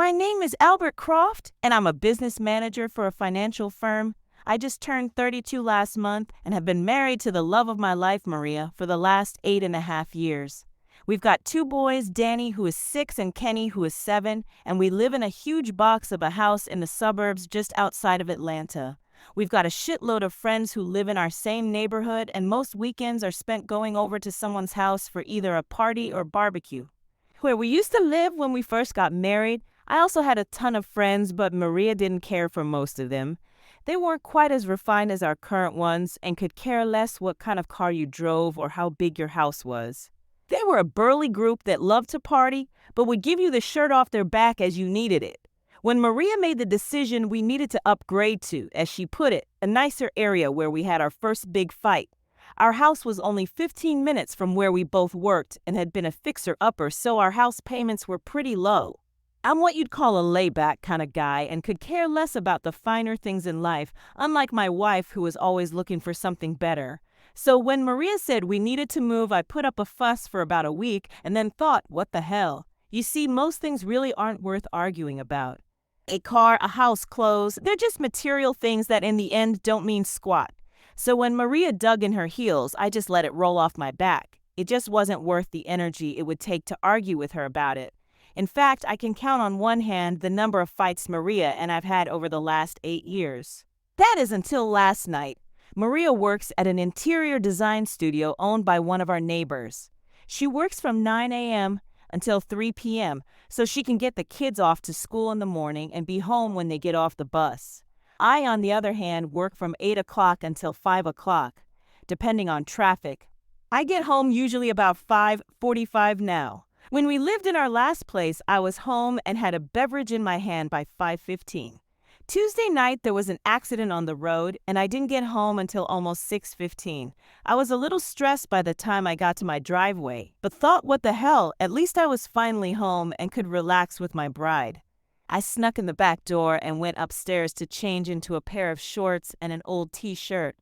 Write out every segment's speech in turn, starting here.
My name is Albert Croft, and I'm a business manager for a financial firm. I just turned 32 last month and have been married to the love of my life, Maria, for the last 8.5 years. We've got two boys, Danny, who is 6, and Kenny, who is 7, and we live in a huge box of a house in the suburbs just outside of Atlanta. We've got a shitload of friends who live in our same neighborhood, and most weekends are spent going over to someone's house for either a party or barbecue. Where we used to live when we first got married, I also had a ton of friends, but Maria didn't care for most of them. They weren't quite as refined as our current ones and could care less what kind of car you drove or how big your house was. They were a burly group that loved to party, but would give you the shirt off their back as you needed it. When Maria made the decision we needed to upgrade to, as she put it, a nicer area where we had our first big fight, our house was only 15 minutes from where we both worked and had been a fixer-upper, so our house payments were pretty low. I'm what you'd call a layback kind of guy and could care less about the finer things in life, unlike my wife who was always looking for something better. So when Maria said we needed to move, I put up a fuss for about a week and then thought, what the hell? You see, most things really aren't worth arguing about. A car, a house, clothes, they're just material things that in the end don't mean squat. So when Maria dug in her heels, I just let it roll off my back. It just wasn't worth the energy it would take to argue with her about it. In fact, I can count on one hand the number of fights Maria and I've had over the last 8 years. That is until last night. Maria works at an interior design studio owned by one of our neighbors. She works from 9 a.m. until 3 p.m. so she can get the kids off to school in the morning and be home when they get off the bus. I, on the other hand, work from 8 o'clock until 5 o'clock, depending on traffic. I get home usually about 5:45 now. When we lived in our last place, I was home and had a beverage in my hand by 5:15. Tuesday night, there was an accident on the road, and I didn't get home until almost 6:15. I was a little stressed by the time I got to my driveway, but thought, what the hell, at least I was finally home and could relax with my bride. I snuck in the back door and went upstairs to change into a pair of shorts and an old t-shirt.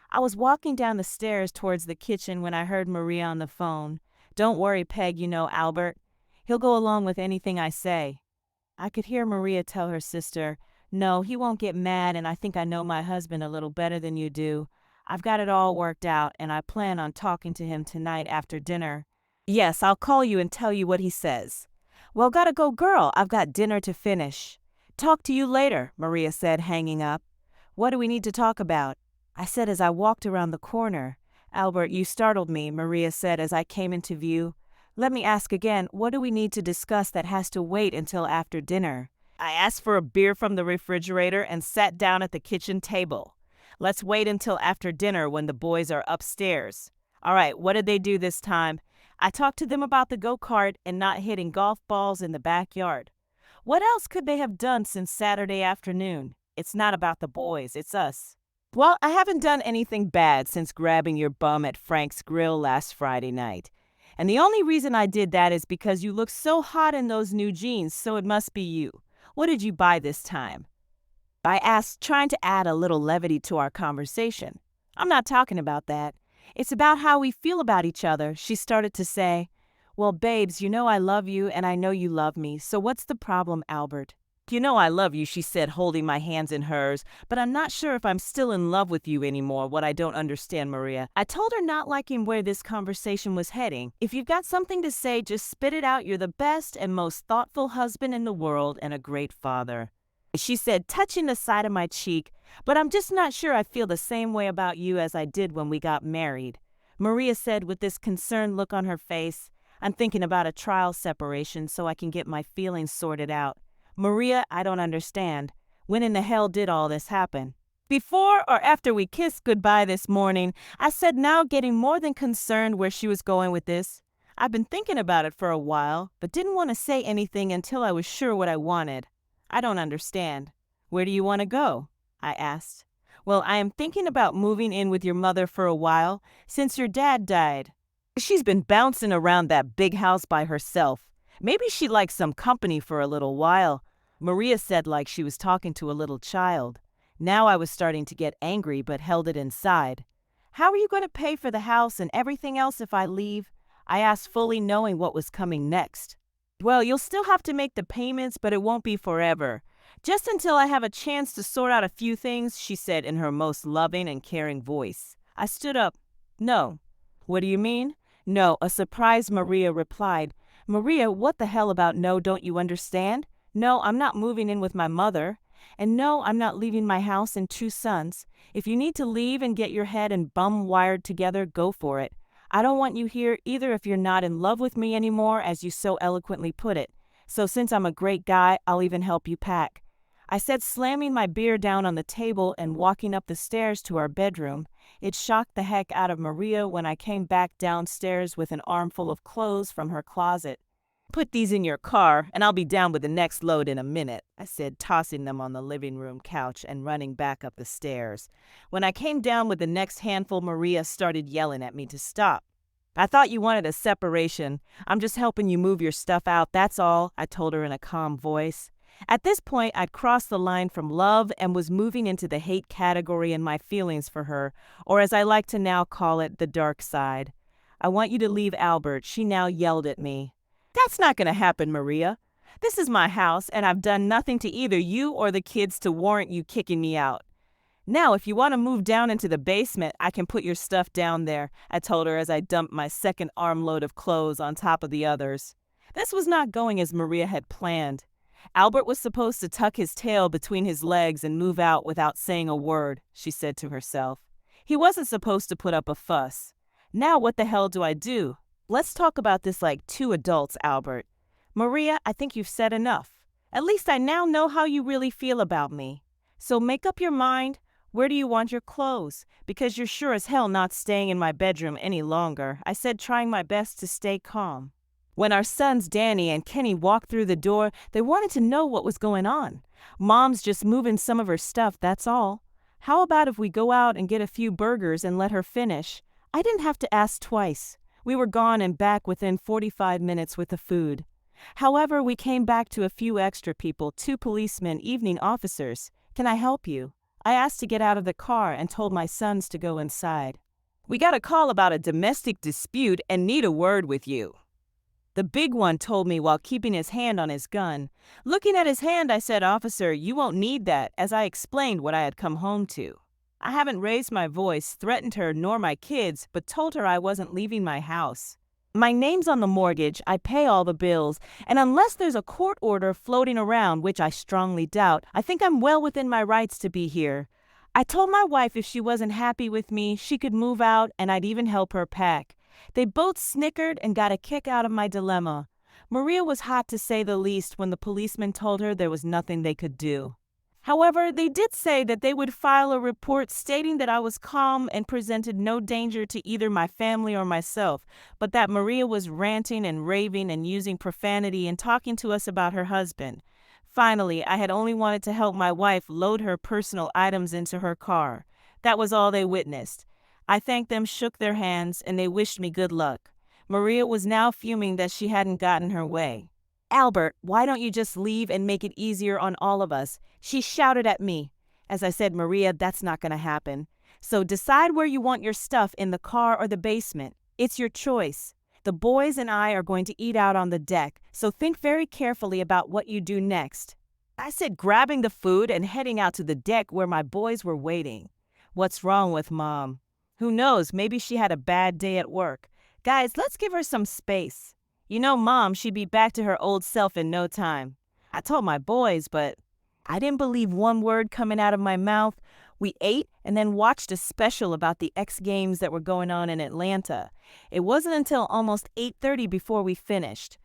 I was walking down the stairs towards the kitchen when I heard Maria on the phone. Don't worry, Peg, you know Albert. He'll go along with anything I say. I could hear Maria tell her sister, no, he won't get mad, and I think I know my husband a little better than you do. I've got it all worked out, and I plan on talking to him tonight after dinner. Yes, I'll call you and tell you what he says. Well, gotta go, girl. I've got dinner to finish. Talk to you later, Maria said, hanging up. What do we need to talk about? I said as I walked around the corner. Albert, you startled me, Maria said as I came into view. Let me ask again, what do we need to discuss that has to wait until after dinner? I asked for a beer from the refrigerator and sat down at the kitchen table. Let's wait until after dinner when the boys are upstairs. All right, what did they do this time? I talked to them about the go-kart and not hitting golf balls in the backyard. What else could they have done since Saturday afternoon? It's not about the boys, it's us. Well, I haven't done anything bad since grabbing your bum at Frank's Grill last Friday night. And the only reason I did that is because you look so hot in those new jeans, so it must be you. What did you buy this time? I asked, trying to add a little levity to our conversation. I'm not talking about that. It's about how we feel about each other. She started to say, well, babes, you know I love you and I know you love me, so what's the problem, Albert? You know I love you, she said, holding my hands in hers, but I'm not sure if I'm still in love with you anymore. What I don't understand, Maria. I told her, not liking where this conversation was heading. If you've got something to say, just spit it out. You're the best and most thoughtful husband in the world and a great father. She said, touching the side of my cheek, but I'm just not sure I feel the same way about you as I did when we got married. Maria said with this concerned look on her face, I'm thinking about a trial separation so I can get my feelings sorted out. Maria, I don't understand. When in the hell did all this happen? Before or after we kissed goodbye this morning, I said, now getting more than concerned where she was going with this. I've been thinking about it for a while, but didn't want to say anything until I was sure what I wanted. I don't understand. Where do you want to go? I asked. Well, I am thinking about moving in with your mother for a while, since your dad died. She's been bouncing around that big house by herself. Maybe she'd like some company for a little while. Maria said like she was talking to a little child. Now I was starting to get angry but held it inside. How are you going to pay for the house and everything else if I leave? I asked, fully knowing what was coming next. Well, you'll still have to make the payments, but it won't be forever. Just until I have a chance to sort out a few things, she said in her most loving and caring voice. I stood up. No. What do you mean? No, a surprised Maria replied. Maria, what the hell about no, don't you understand? No, I'm not moving in with my mother. And no, I'm not leaving my house and 2 sons. If you need to leave and get your head and bum wired together, go for it. I don't want you here either if you're not in love with me anymore, as you so eloquently put it. So since I'm a great guy, I'll even help you pack. I said, slamming my beer down on the table and walking up the stairs to our bedroom. It shocked the heck out of Maria when I came back downstairs with an armful of clothes from her closet. Put these in your car, and I'll be down with the next load in a minute, I said, tossing them on the living room couch and running back up the stairs. When I came down with the next handful, Maria started yelling at me to stop. I thought you wanted a separation. I'm just helping you move your stuff out, that's all, I told her in a calm voice. At this point, I'd crossed the line from love and was moving into the hate category in my feelings for her, or as I like to now call it, the dark side. I want you to leave Albert, she now yelled at me. That's not going to happen, Maria. This is my house, and I've done nothing to either you or the kids to warrant you kicking me out. Now, if you want to move down into the basement, I can put your stuff down there, I told her as I dumped my second armload of clothes on top of the others. This was not going as Maria had planned. Albert was supposed to tuck his tail between his legs and move out without saying a word, she said to herself. He wasn't supposed to put up a fuss. Now what the hell do I do? Let's talk about this like two adults, Albert. Maria, I think you've said enough. At least I now know how you really feel about me. So make up your mind. Where do you want your clothes? Because you're sure as hell not staying in my bedroom any longer, I said, trying my best to stay calm. When our sons Danny and Kenny walked through the door, they wanted to know what was going on. Mom's just moving some of her stuff, that's all. How about if we go out and get a few burgers and let her finish? I didn't have to ask twice. We were gone and back within 45 minutes with the food. However, we came back to a few extra people, 2 policemen, evening officers. Can I help you? I asked to get out of the car and told my sons to go inside. We got a call about a domestic dispute and need a word with you. The big one told me while keeping his hand on his gun. Looking at his hand, I said, Officer, you won't need that, as I explained what I had come home to. I haven't raised my voice, threatened her nor my kids, but told her I wasn't leaving my house. My name's on the mortgage, I pay all the bills, and unless there's a court order floating around, which I strongly doubt, I think I'm well within my rights to be here. I told my wife if she wasn't happy with me, she could move out and I'd even help her pack. They both snickered and got a kick out of my dilemma. Maria was hot to say the least when the policeman told her there was nothing they could do. However, they did say that they would file a report stating that I was calm and presented no danger to either my family or myself, but that Maria was ranting and raving and using profanity and talking to us about her husband. Finally, I had only wanted to help my wife load her personal items into her car. That was all they witnessed. I thanked them, shook their hands, and they wished me good luck. Maria was now fuming that she hadn't gotten her way. Albert, why don't you just leave and make it easier on all of us? She shouted at me. As I said, Maria, that's not going to happen. So decide where you want your stuff, in the car or the basement. It's your choice. The boys and I are going to eat out on the deck, so think very carefully about what you do next. I said, grabbing the food and heading out to the deck where my boys were waiting. What's wrong with Mom? Who knows, maybe she had a bad day at work. Guys, let's give her some space. You know, Mom, she'd be back to her old self in no time. I told my boys, but I didn't believe one word coming out of my mouth. We ate and then watched a special about the X Games that were going on in Atlanta. It wasn't until almost 8:30 before we finished.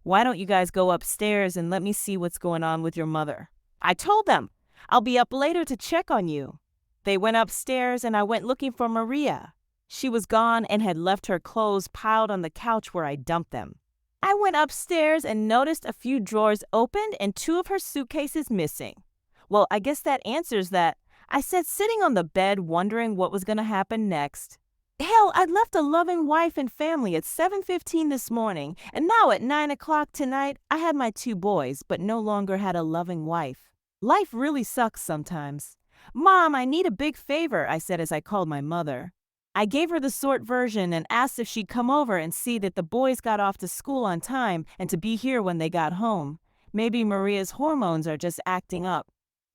Why don't you guys go upstairs and let me see what's going on with your mother? I told them, I'll be up later to check on you. They went upstairs and I went looking for Maria. She was gone and had left her clothes piled on the couch where I dumped them. I went upstairs and noticed a few drawers opened and 2 of her suitcases missing. Well, I guess that answers that, I said, sitting on the bed wondering what was going to happen next. Hell, I'd left a loving wife and family at 7:15 this morning, and now at 9 o'clock tonight, I had my 2 boys, but no longer had a loving wife. Life really sucks sometimes. Mom, I need a big favor, I said as I called my mother. I gave her the short version and asked if she'd come over and see that the boys got off to school on time and to be here when they got home. Maybe Maria's hormones are just acting up.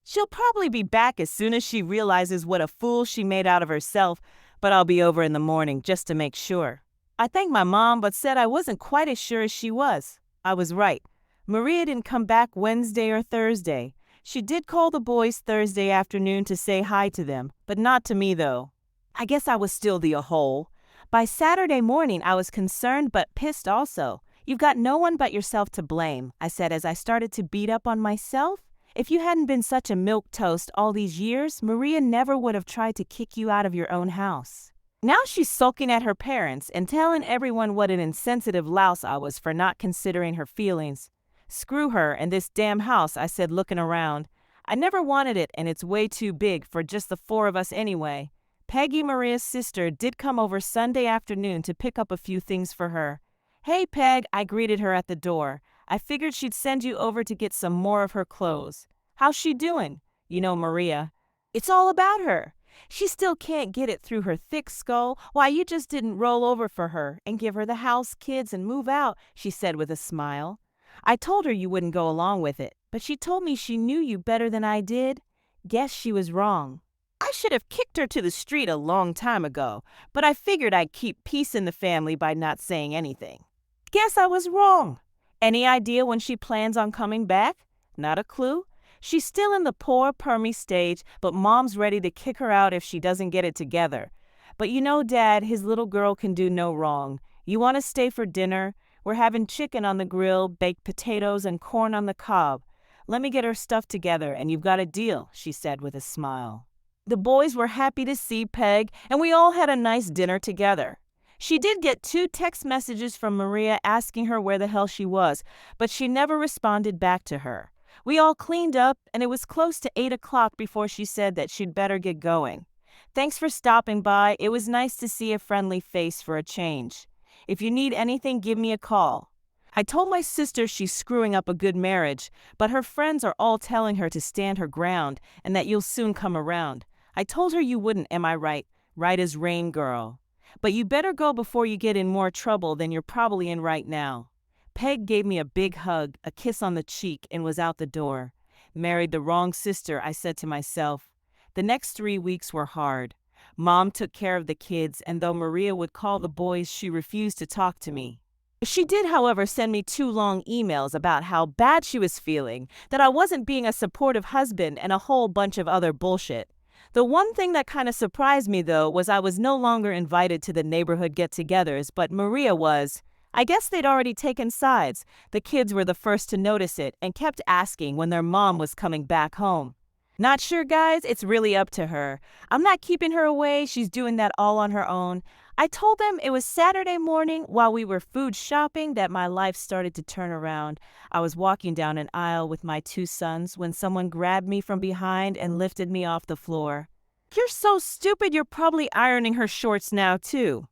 She'll probably be back as soon as she realizes what a fool she made out of herself, but I'll be over in the morning just to make sure. I thanked my mom but said I wasn't quite as sure as she was. I was right. Maria didn't come back Wednesday or Thursday. She did call the boys Thursday afternoon to say hi to them, but not to me though. I guess I was still the a-hole. By Saturday morning, I was concerned but pissed also. You've got no one but yourself to blame, I said as I started to beat up on myself. If you hadn't been such a milquetoast all these years, Maria never would have tried to kick you out of your own house. Now she's sulking at her parents and telling everyone what an insensitive louse I was for not considering her feelings. Screw her and this damn house, I said looking around. I never wanted it and it's way too big for just the four of us anyway. Peggy, Maria's sister, did come over Sunday afternoon to pick up a few things for her. Hey, Peg, I greeted her at the door. I figured she'd send you over to get some more of her clothes. How's she doing? You know Maria. It's all about her. She still can't get it through her thick skull why you just didn't roll over for her and give her the house, kids, and move out, she said with a smile. I told her you wouldn't go along with it, but she told me she knew you better than I did. Guess she was wrong. I should have kicked her to the street a long time ago, but I figured I'd keep peace in the family by not saying anything. Guess I was wrong. Any idea when she plans on coming back? Not a clue. She's still in the poor permy stage, but Mom's ready to kick her out if she doesn't get it together. But you know, Dad, his little girl can do no wrong. You want to stay for dinner? We're having chicken on the grill, baked potatoes, and corn on the cob. Let me get her stuff together, and you've got a deal, she said with a smile. The boys were happy to see Peg, and we all had a nice dinner together. She did get 2 text messages from Maria asking her where the hell she was, but she never responded back to her. We all cleaned up, and it was close to 8 o'clock before she said that she'd better get going. Thanks for stopping by. It was nice to see a friendly face for a change. If you need anything, give me a call. I told my sister she's screwing up a good marriage, but her friends are all telling her to stand her ground and that you'll soon come around. I told her you wouldn't, am I right? Right as rain, girl. But you better go before you get in more trouble than you're probably in right now. Peg gave me a big hug, a kiss on the cheek, and was out the door. Married the wrong sister, I said to myself. The next 3 weeks were hard. Mom took care of the kids, and though Maria would call the boys, she refused to talk to me. She did, however, send me 2 long emails about how bad she was feeling, that I wasn't being a supportive husband, and a whole bunch of other bullshit. The one thing that kind of surprised me, though, was I was no longer invited to the neighborhood get-togethers, but Maria was. I guess they'd already taken sides. The kids were the first to notice it and kept asking when their mom was coming back home. Not sure, guys, it's really up to her. I'm not keeping her away, she's doing that all on her own. I told them it was Saturday morning while we were food shopping that my life started to turn around. I was walking down an aisle with my 2 sons when someone grabbed me from behind and lifted me off the floor. You're so stupid, you're probably ironing her shorts now, too,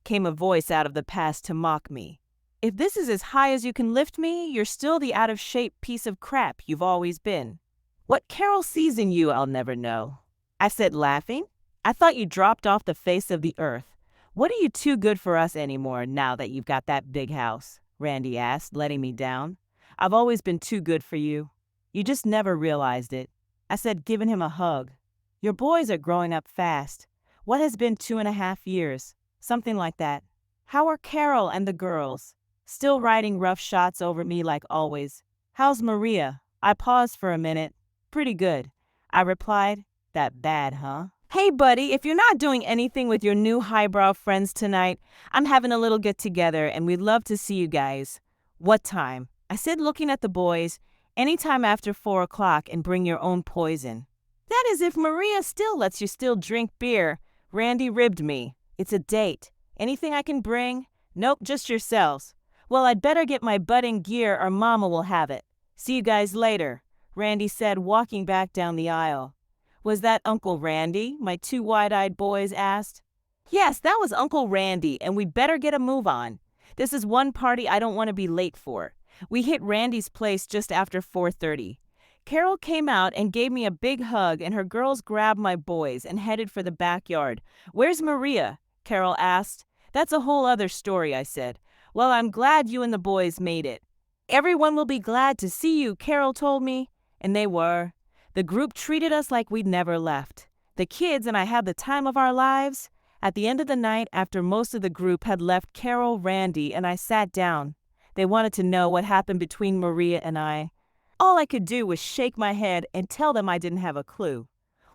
came a voice out of the past to mock me. If this is as high as you can lift me, you're still the out-of-shape piece of crap you've always been. What Carol sees in you, I'll never know. I said, laughing. I thought you dropped off the face of the earth. What are you too good for us anymore now that you've got that big house? Randy asked, letting me down. I've always been too good for you. You just never realized it. I said, giving him a hug. Your boys are growing up fast. What has been 2.5 years? Something like that. How are Carol and the girls? Still writing rough shots over me like always. How's Maria? I paused for a minute. Pretty good, I replied. That bad, huh? Hey, buddy, if you're not doing anything with your new highbrow friends tonight, I'm having a little get-together and we'd love to see you guys. What time? I said, looking at the boys. Anytime after 4 o'clock, and bring your own poison. That is if Maria still lets you still drink beer. Randy ribbed me. It's a date. Anything I can bring? Nope, just yourselves. Well, I'd better get my butt in gear or Mama will have it. See you guys later, Randy said, walking back down the aisle. Was that Uncle Randy? My 2 wide-eyed boys asked. Yes, that was Uncle Randy, and we'd better get a move on. This is one party I don't want to be late for. We hit Randy's place just after 4:30. Carol came out and gave me a big hug, and her girls grabbed my boys and headed for the backyard. "Where's Maria?" Carol asked. "That's a whole other story," I said. "Well, I'm glad you and the boys made it." "Everyone will be glad to see you," Carol told me. And they were. The group treated us like we'd never left. The kids and I had the time of our lives. At the end of the night, after most of the group had left, Carol, Randy, and I sat down. They wanted to know what happened between Maria and I. All I could do was shake my head and tell them I didn't have a clue.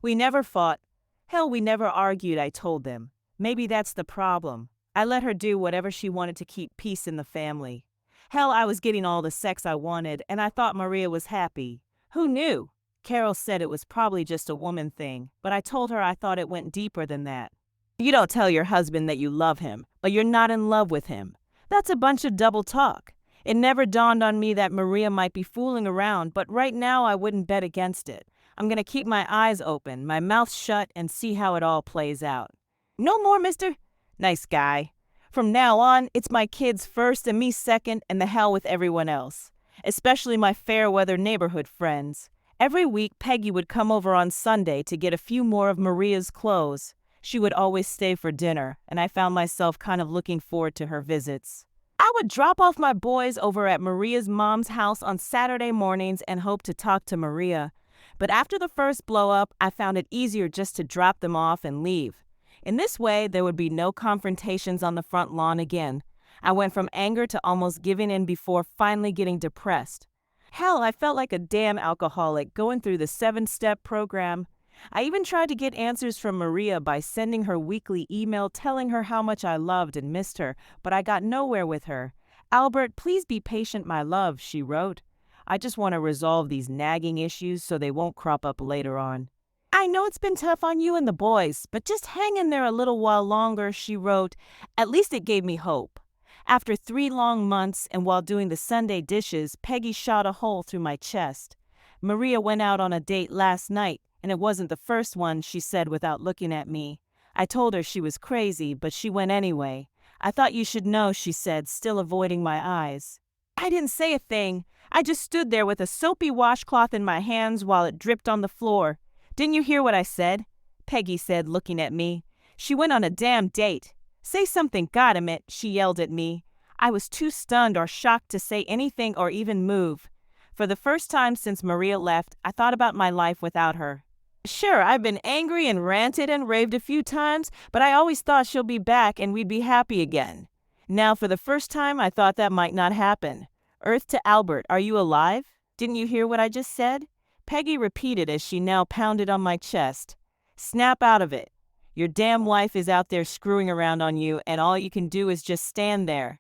We never fought. Hell, we never argued, I told them. Maybe that's the problem. I let her do whatever she wanted to keep peace in the family. Hell, I was getting all the sex I wanted, and I thought Maria was happy. Who knew? Carol said it was probably just a woman thing, but I told her I thought it went deeper than that. You don't tell your husband that you love him, but you're not in love with him. That's a bunch of double talk. It never dawned on me that Maria might be fooling around, but right now I wouldn't bet against it. I'm gonna keep my eyes open, my mouth shut, and see how it all plays out. No more, mister. Nice guy. From now on, it's my kids first and me second, and the hell with everyone else. Especially my fair-weather neighborhood friends. Every week, Peggy would come over on Sunday to get a few more of Maria's clothes. She would always stay for dinner, and I found myself kind of looking forward to her visits. I would drop off my boys over at Maria's mom's house on Saturday mornings and hope to talk to Maria. But after the first blow-up, I found it easier just to drop them off and leave. In this way, there would be no confrontations on the front lawn again. I went from anger to almost giving in before finally getting depressed. Hell, I felt like a damn alcoholic going through the 7-step program. I even tried to get answers from Maria by sending her weekly email telling her how much I loved and missed her, but I got nowhere with her. "Albert, please be patient, my love," she wrote. "I just want to resolve these nagging issues so they won't crop up later on." "I know it's been tough on you and the boys, but just hang in there a little while longer," she wrote. At least it gave me hope. After 3 long months and while doing the Sunday dishes, Peggy shot a hole through my chest. "Maria went out on a date last night, and it wasn't the first one," she said without looking at me. I told her she was crazy, but she went anyway. "I thought you should know," she said, still avoiding my eyes. I didn't say a thing. I just stood there with a soapy washcloth in my hands while it dripped on the floor. "Didn't you hear what I said?" Peggy said, looking at me. "She went on a damn date." "Say something, goddammit," she yelled at me. I was too stunned or shocked to say anything or even move. For the first time since Maria left, I thought about my life without her. Sure, I've been angry and ranted and raved a few times, but I always thought she'll be back and we'd be happy again. Now, for the first time, I thought that might not happen. "Earth to Albert, are you alive? Didn't you hear what I just said?" Peggy repeated as she now pounded on my chest. "Snap out of it. Your damn wife is out there screwing around on you, and all you can do is just stand there."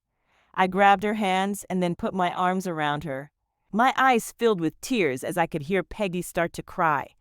I grabbed her hands and then put my arms around her. My eyes filled with tears as I could hear Peggy start to cry.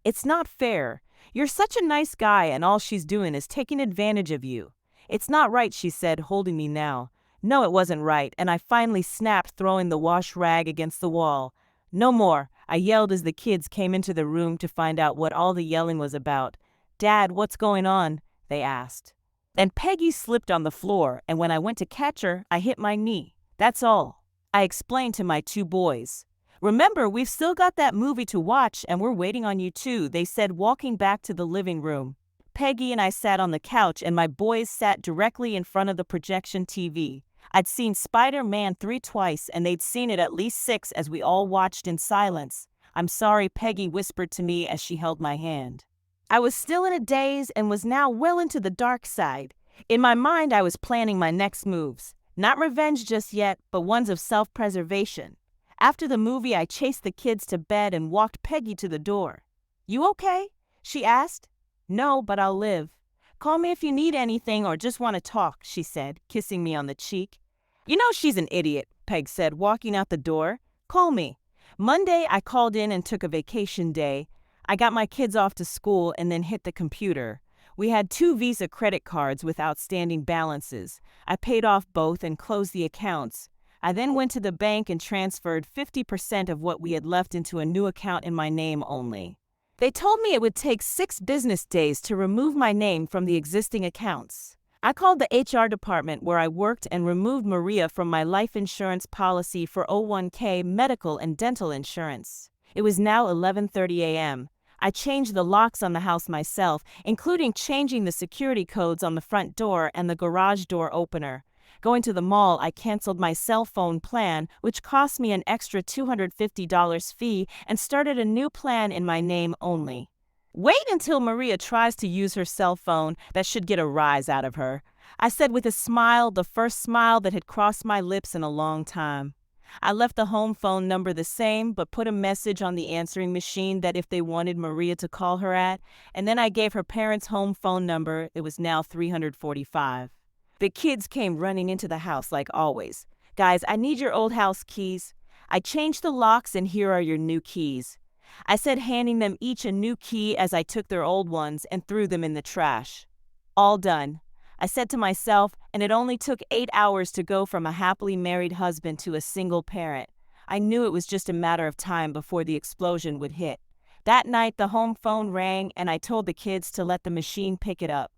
"It's not fair. You're such a nice guy, and all she's doing is taking advantage of you." "It's not right," she said, holding me now. No, it wasn't right, and I finally snapped, throwing the wash rag against the wall. "No more," I yelled as the kids came into the room to find out what all the yelling was about. "Dad, what's going on?" they asked. And Peggy slipped on the floor, and when I went to catch her, I hit my knee. That's all. I explained to my 2 boys. "Remember, we've still got that movie to watch, and we're waiting on you too," they said, walking back to the living room. Peggy and I sat on the couch, and my boys sat directly in front of the projection TV. I'd seen Spider-Man 3 twice, and they'd seen it at least 6 as we all watched in silence. "I'm sorry," Peggy whispered to me as she held my hand. I was still in a daze and was now well into the dark side. In my mind, I was planning my next moves. Not revenge just yet, but ones of self-preservation. After the movie, I chased the kids to bed and walked Peggy to the door. "You okay?" she asked. "No, but I'll live." "Call me if you need anything or just want to talk," she said, kissing me on the cheek. "You know she's an idiot," Peg said, walking out the door. "Call me." Monday, I called in and took a vacation day. I got my kids off to school and then hit the computer. We had 2 Visa credit cards with outstanding balances. I paid off both and closed the accounts. I then went to the bank and transferred 50% of what we had left into a new account in my name only. They told me it would take 6 business days to remove my name from the existing accounts. I called the HR department where I worked and removed Maria from my life insurance policy for 401k medical and dental insurance. It was now 11:30 a.m. I changed the locks on the house myself, including changing the security codes on the front door and the garage door opener. Going to the mall, I canceled my cell phone plan, which cost me an extra $250 fee, and started a new plan in my name only. Wait until Maria tries to use her cell phone. That should get a rise out of her, I said with a smile, the first smile that had crossed my lips in a long time. I left the home phone number the same, but put a message on the answering machine that if they wanted Maria to call her at, and then I gave her parents' home phone number. It was now 345. The kids came running into the house like always. Guys, I need your old house keys. I changed the locks and here are your new keys, I said, handing them each a new key as I took their old ones and threw them in the trash. All done, I said to myself, and it only took 8 hours to go from a happily married husband to a single parent. I knew it was just a matter of time before the explosion would hit. That night, the home phone rang and I told the kids to let the machine pick it up.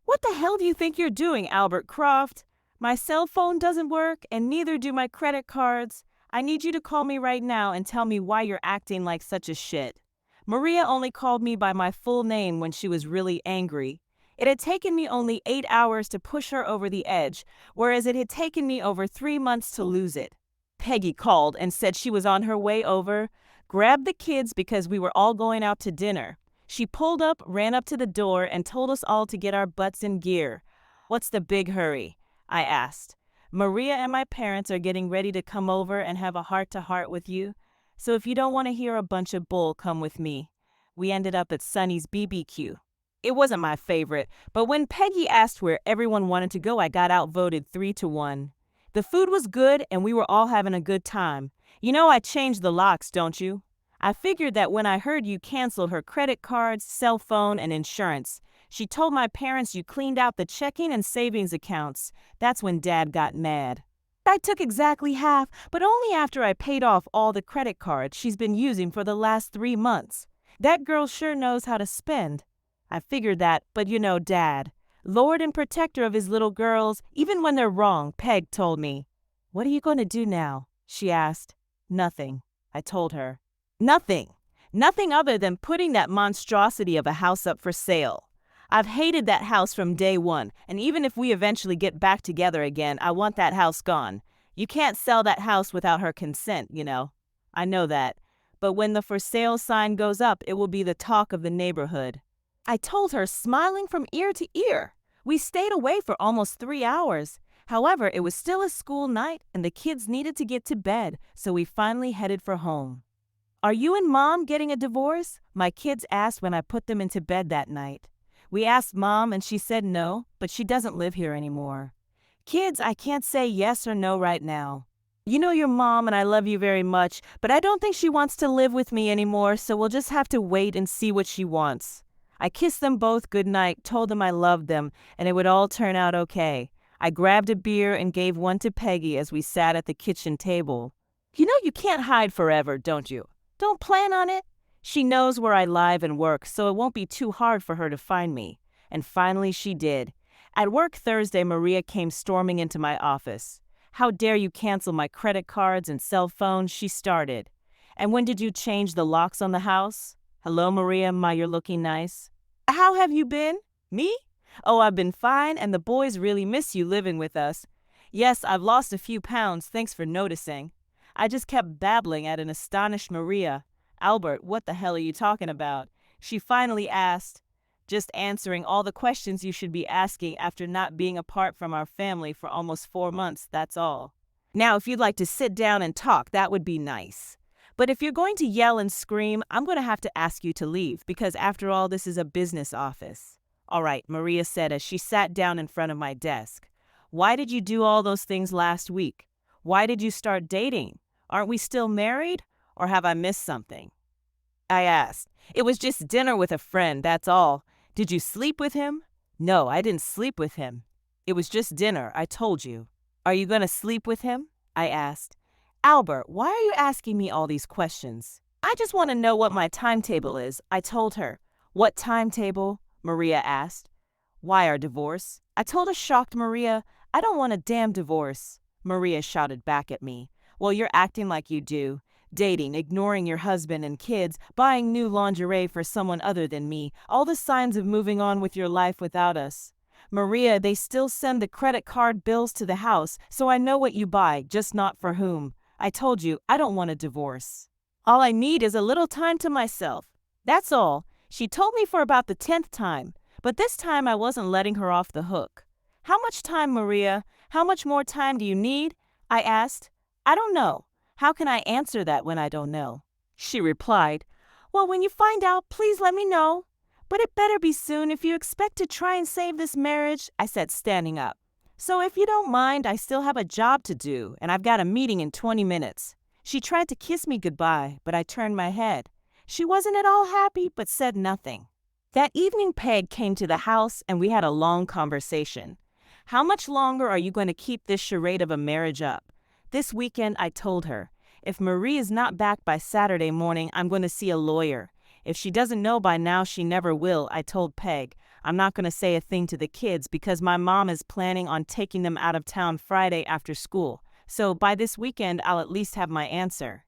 What the hell do you think you're doing, Albert Croft? My cell phone doesn't work and neither do my credit cards. I need you to call me right now and tell me why you're acting like such a shit. Maria only called me by my full name when she was really angry. It had taken me only 8 hours to push her over the edge, whereas it had taken me over 3 months to lose it. Peggy called and said she was on her way over, grabbed the kids because we were all going out to dinner. She pulled up, ran up to the door, and told us all to get our butts in gear. What's the big hurry? I asked. Maria and my parents are getting ready to come over and have a heart-to-heart with you, so if you don't want to hear a bunch of bull, come with me. We ended up at Sonny's BBQ. It wasn't my favorite, but when Peggy asked where everyone wanted to go, I got outvoted 3-1. The food was good and we were all having a good time. You know I changed the locks, don't you? I figured that when I heard you canceled her credit cards, cell phone, and insurance. She told my parents you cleaned out the checking and savings accounts. That's when Dad got mad. I took exactly half, but only after I paid off all the credit cards she's been using for the last 3 months. That girl sure knows how to spend. I figured that, but you know Dad. Lord and protector of his little girls, even when they're wrong, Peg told me. What are you going to do now? She asked. Nothing, I told her. Nothing. Nothing other than putting that monstrosity of a house up for sale. I've hated that house from day one, and even if we eventually get back together again, I want that house gone. You can't sell that house without her consent, you know. I know that. But when the for sale sign goes up, it will be the talk of the neighborhood. I told her, smiling from ear to ear. We stayed away for almost 3 hours. However, it was still a school night, and the kids needed to get to bed, so we finally headed for home. Are you and Mom getting a divorce? My kids asked when I put them into bed that night. We asked Mom and she said no, but she doesn't live here anymore. Kids, I can't say yes or no right now. You know your mom and I love you very much, but I don't think she wants to live with me anymore, so we'll just have to wait and see what she wants. I kissed them both goodnight, told them I loved them, and it would all turn out okay. I grabbed a beer and gave one to Peggy as we sat at the kitchen table. You know you can't hide forever, don't you? Don't plan on it. She knows where I live and work, so it won't be too hard for her to find me. And finally she did. At work Thursday, Maria came storming into my office. How dare you cancel my credit cards and cell phone, she started. And when did you change the locks on the house? Hello, Maria, you're looking nice. How have you been? Me? Oh, I've been fine, and the boys really miss you living with us. Yes, I've lost a few pounds, thanks for noticing. I just kept babbling at an astonished Maria. Albert, what the hell are you talking about? She finally asked. Just answering all the questions you should be asking after not being apart from our family for almost 4 months, that's all. Now, if you'd like to sit down and talk, that would be nice. But if you're going to yell and scream, I'm going to have to ask you to leave, because after all, this is a business office. All right, Maria said as she sat down in front of my desk. Why did you do all those things last week? Why did you start dating? Aren't we still married? Or have I missed something? I asked. It was just dinner with a friend, that's all. Did you sleep with him? No, I didn't sleep with him. It was just dinner, I told you. Are you going to sleep with him? I asked. Albert, why are you asking me all these questions? I just want to know what my timetable is, I told her. What timetable? Maria asked. Why, our divorce? I told a shocked Maria, I don't want a damn divorce. Maria shouted back at me. Well, you're acting like you do. Dating, ignoring your husband and kids, buying new lingerie for someone other than me, all the signs of moving on with your life without us. Maria, they still send the credit card bills to the house, so I know what you buy, just not for whom. I told you, I don't want a divorce. All I need is a little time to myself. That's all. She told me for about the 10th time, but this time I wasn't letting her off the hook. How much time, Maria? How much more time do you need? I asked. I don't know. How can I answer that when I don't know? She replied, well, when you find out, please let me know. But it better be soon if you expect to try and save this marriage, I said, standing up. So if you don't mind, I still have a job to do, and I've got a meeting in 20 minutes. She tried to kiss me goodbye, but I turned my head. She wasn't at all happy, but said nothing. That evening, Peg came to the house, and we had a long conversation. How much longer are you going to keep this charade of a marriage up? This weekend, I told her, if Marie is not back by Saturday morning, I'm going to see a lawyer. If she doesn't know by now, she never will, I told Peg. I'm not going to say a thing to the kids because my mom is planning on taking them out of town Friday after school. So by this weekend, I'll at least have my answer.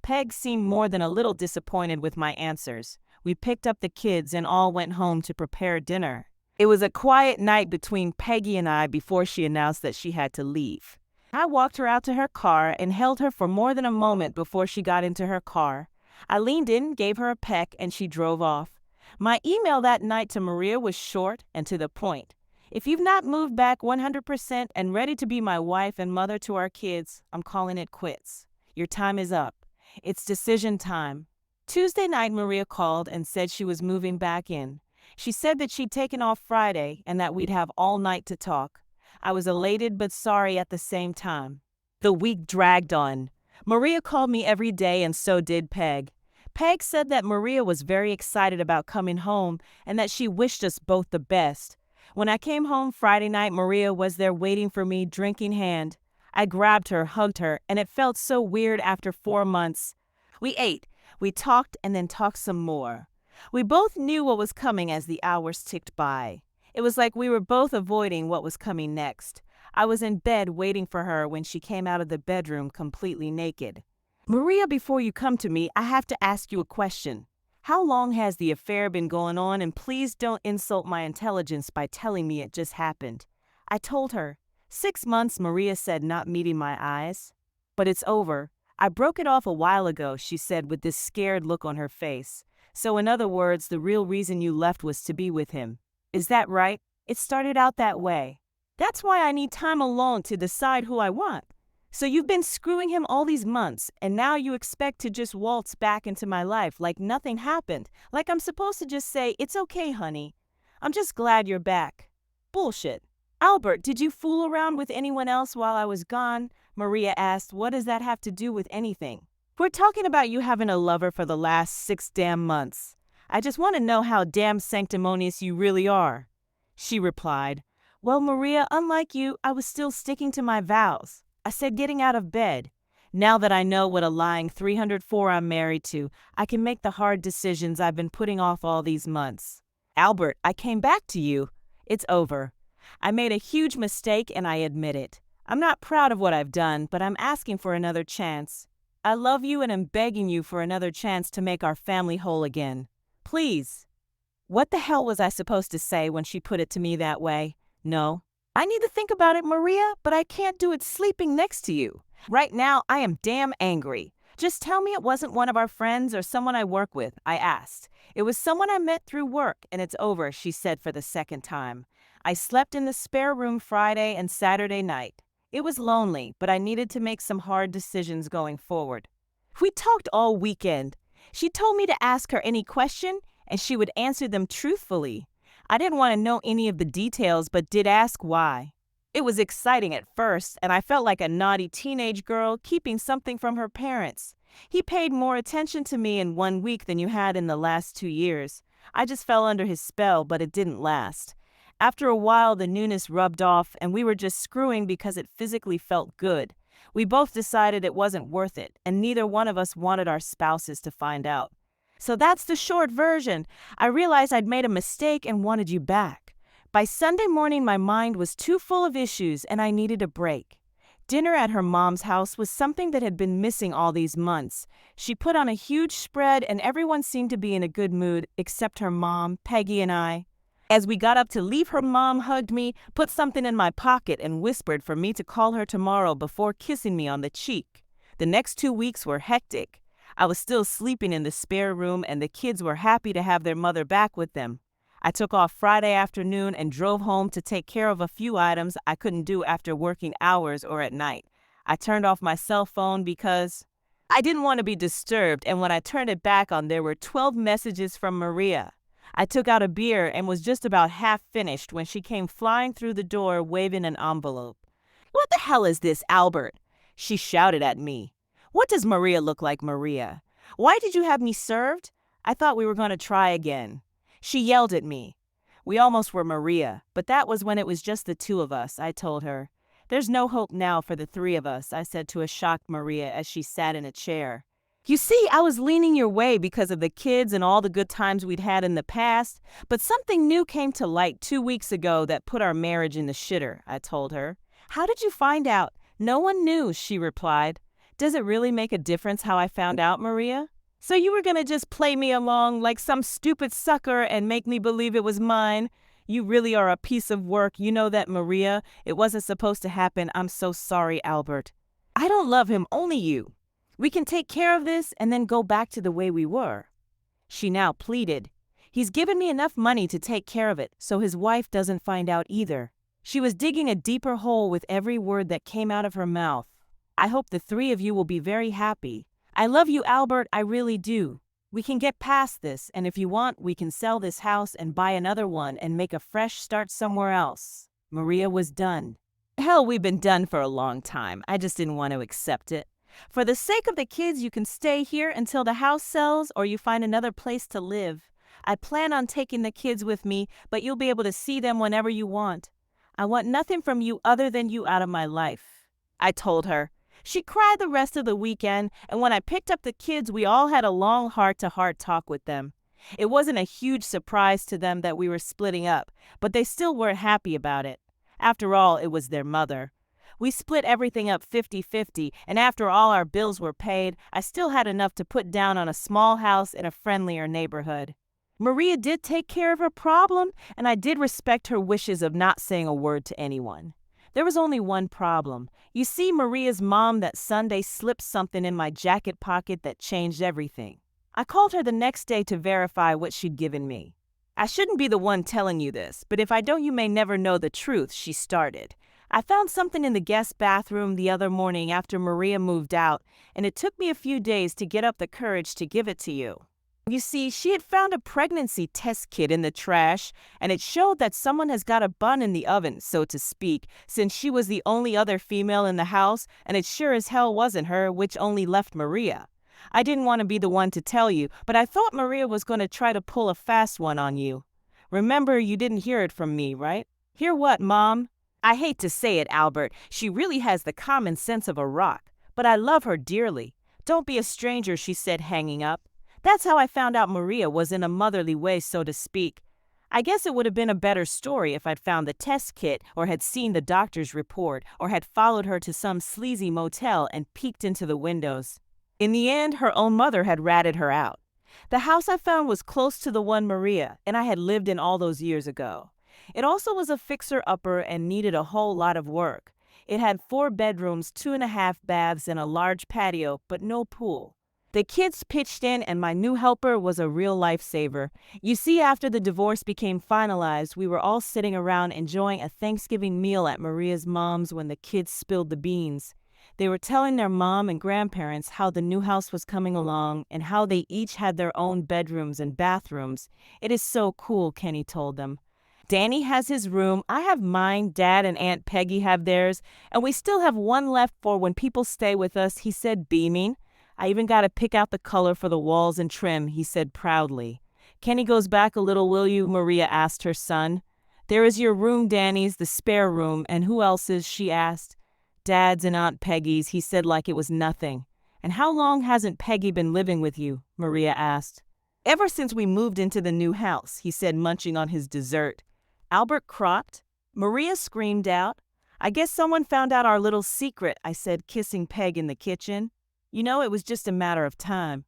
Peg seemed more than a little disappointed with my answers. We picked up the kids and all went home to prepare dinner. It was a quiet night between Peggy and I before she announced that she had to leave. I walked her out to her car and held her for more than a moment before she got into her car. I leaned in, gave her a peck, and she drove off. My email that night to Maria was short and to the point. If you've not moved back 100% and ready to be my wife and mother to our kids, I'm calling it quits. Your time is up. It's decision time. Tuesday night, Maria called and said she was moving back in. She said that she'd taken off Friday and that we'd have all night to talk. I was elated but sorry at the same time. The week dragged on. Maria called me every day and so did Peg. Peg said that Maria was very excited about coming home and that she wished us both the best. When I came home Friday night, Maria was there waiting for me, drink in hand. I grabbed her, hugged her, and it felt so weird after 4 months. We ate, we talked, and then talked some more. We both knew what was coming as the hours ticked by. It was like we were both avoiding what was coming next. I was in bed waiting for her when she came out of the bedroom completely naked. Maria, before you come to me, I have to ask you a question. How long has the affair been going on? And please don't insult my intelligence by telling me it just happened. I told her. 6 months, Maria said, not meeting my eyes. But it's over. I broke it off a while ago, she said with this scared look on her face. So in other words, the real reason you left was to be with him. Is that right? It started out that way. That's why I need time alone to decide who I want. So you've been screwing him all these months, and now you expect to just waltz back into my life like nothing happened, like I'm supposed to just say, it's okay, honey. I'm just glad you're back. Bullshit. Albert, did you fool around with anyone else while I was gone? Maria asked. What does that have to do with anything? We're talking about you having a lover for the last 6 damn months. I just want to know how damn sanctimonious you really are. She replied, well, Maria, unlike you, I was still sticking to my vows. I said getting out of bed. Now that I know what a lying 304 I'm married to, I can make the hard decisions I've been putting off all these months. Albert, I came back to you. It's over. I made a huge mistake and I admit it. I'm not proud of what I've done, but I'm asking for another chance. I love you and am begging you for another chance to make our family whole again. Please. What the hell was I supposed to say when she put it to me that way? No. I need to think about it, Maria, but I can't do it sleeping next to you. Right now, I am damn angry. Just tell me it wasn't one of our friends or someone I work with, I asked. It was someone I met through work, and it's over, she said for the second time. I slept in the spare room Friday and Saturday night. It was lonely, but I needed to make some hard decisions going forward. We talked all weekend. She told me to ask her any question, and she would answer them truthfully. I didn't want to know any of the details, but did ask why. It was exciting at first, and I felt like a naughty teenage girl keeping something from her parents. He paid more attention to me in 1 week than you had in the last 2 years. I just fell under his spell, but it didn't last. After a while, the newness rubbed off, and we were just screwing because it physically felt good. We both decided it wasn't worth it, and neither one of us wanted our spouses to find out. So that's the short version. I realized I'd made a mistake and wanted you back. By Sunday morning, my mind was too full of issues and I needed a break. Dinner at her mom's house was something that had been missing all these months. She put on a huge spread and everyone seemed to be in a good mood except her mom, Peggy, and I. As we got up to leave, her mom hugged me, put something in my pocket, and whispered for me to call her tomorrow before kissing me on the cheek. The next 2 weeks were hectic. I was still sleeping in the spare room and the kids were happy to have their mother back with them. I took off Friday afternoon and drove home to take care of a few items I couldn't do after working hours or at night. I turned off my cell phone because I didn't want to be disturbed, and when I turned it back on, there were 12 messages from Maria. I took out a beer and was just about half finished when she came flying through the door waving an envelope. "What the hell is this, Albert?" she shouted at me. "What does Maria look like, Maria? Why did you have me served? I thought we were going to try again." She yelled at me. "We almost were, Maria, but that was when it was just the two of us," I told her. "There's no hope now for the three of us," I said to a shocked Maria as she sat in a chair. "You see, I was leaning your way because of the kids and all the good times we'd had in the past, but something new came to light 2 weeks ago that put our marriage in the shitter," I told her. "How did you find out?" "No one knew," she replied. "Does it really make a difference how I found out, Maria?" "So you were gonna just play me along like some stupid sucker and make me believe it was mine? You really are a piece of work. You know that, Maria. It wasn't supposed to happen. I'm so sorry, Albert." "I don't love him, only you. We can take care of this and then go back to the way we were," she now pleaded. "He's given me enough money to take care of it, so his wife doesn't find out either." She was digging a deeper hole with every word that came out of her mouth. "I hope the three of you will be very happy. I love you, Albert, I really do. We can get past this, and if you want, we can sell this house and buy another one and make a fresh start somewhere else." Maria was done. "Hell, we've been done for a long time. I just didn't want to accept it. For the sake of the kids, you can stay here until the house sells or you find another place to live. I plan on taking the kids with me, but you'll be able to see them whenever you want. I want nothing from you other than you out of my life," I told her. She cried the rest of the weekend, and when I picked up the kids, we all had a long heart-to-heart talk with them. It wasn't a huge surprise to them that we were splitting up, but they still weren't happy about it. After all, it was their mother. We split everything up 50-50, and after all our bills were paid, I still had enough to put down on a small house in a friendlier neighborhood. Maria did take care of her problem, and I did respect her wishes of not saying a word to anyone. There was only one problem. You see, Maria's mom that Sunday slipped something in my jacket pocket that changed everything. I called her the next day to verify what she'd given me. "I shouldn't be the one telling you this, but if I don't, you may never know the truth," she started. "I found something in the guest bathroom the other morning after Maria moved out, and it took me a few days to get up the courage to give it to you. You see, she had found a pregnancy test kit in the trash, and it showed that someone has got a bun in the oven, so to speak, since she was the only other female in the house, and it sure as hell wasn't her, which only left Maria. I didn't want to be the one to tell you, but I thought Maria was going to try to pull a fast one on you. Remember, you didn't hear it from me, right?" "Hear what, Mom?" "I hate to say it, Albert. She really has the common sense of a rock, but I love her dearly. Don't be a stranger," she said, hanging up. That's how I found out Maria was in a motherly way, so to speak. I guess it would have been a better story if I'd found the test kit or had seen the doctor's report or had followed her to some sleazy motel and peeked into the windows. In the end, her own mother had ratted her out. The house I found was close to the one Maria and I had lived in all those years ago. It also was a fixer-upper and needed a whole lot of work. It had 4 bedrooms, 2.5 baths, and a large patio, but no pool. The kids pitched in, and my new helper was a real lifesaver. You see, after the divorce became finalized, we were all sitting around enjoying a Thanksgiving meal at Maria's mom's when the kids spilled the beans. They were telling their mom and grandparents how the new house was coming along and how they each had their own bedrooms and bathrooms. "It is so cool," Kenny told them. "Danny has his room, I have mine, Dad and Aunt Peggy have theirs, and we still have one left for when people stay with us," he said, beaming. "I even got to pick out the color for the walls and trim," he said proudly. "Kenny goes back a little, will you?" Maria asked her son. "There is your room, Danny's, the spare room, and who else's?" she asked. "Dad's and Aunt Peggy's," he said like it was nothing. "And how long hasn't Peggy been living with you?" Maria asked. "Ever since we moved into the new house," he said, munching on his dessert. Albert croaked. Maria screamed out. I guess someone found out our little secret, I said, kissing Peg in the kitchen. You know, it was just a matter of time.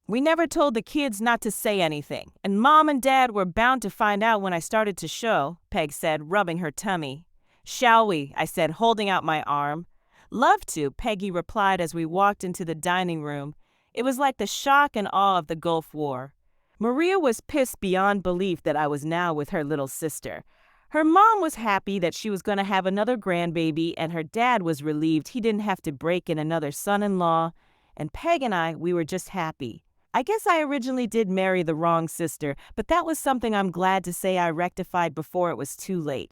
We never told the kids not to say anything, and Mom and Dad were bound to find out when I started to show, Peg said, rubbing her tummy. Shall we? I said, holding out my arm. Love to, Peggy replied as we walked into the dining room. It was like the shock and awe of the Gulf War. Maria was pissed beyond belief that I was now with her little sister. Her mom was happy that she was going to have another grandbaby, and her dad was relieved he didn't have to break in another son-in-law. And Peg and I, we were just happy. I guess I originally did marry the wrong sister, but that was something I'm glad to say I rectified before it was too late.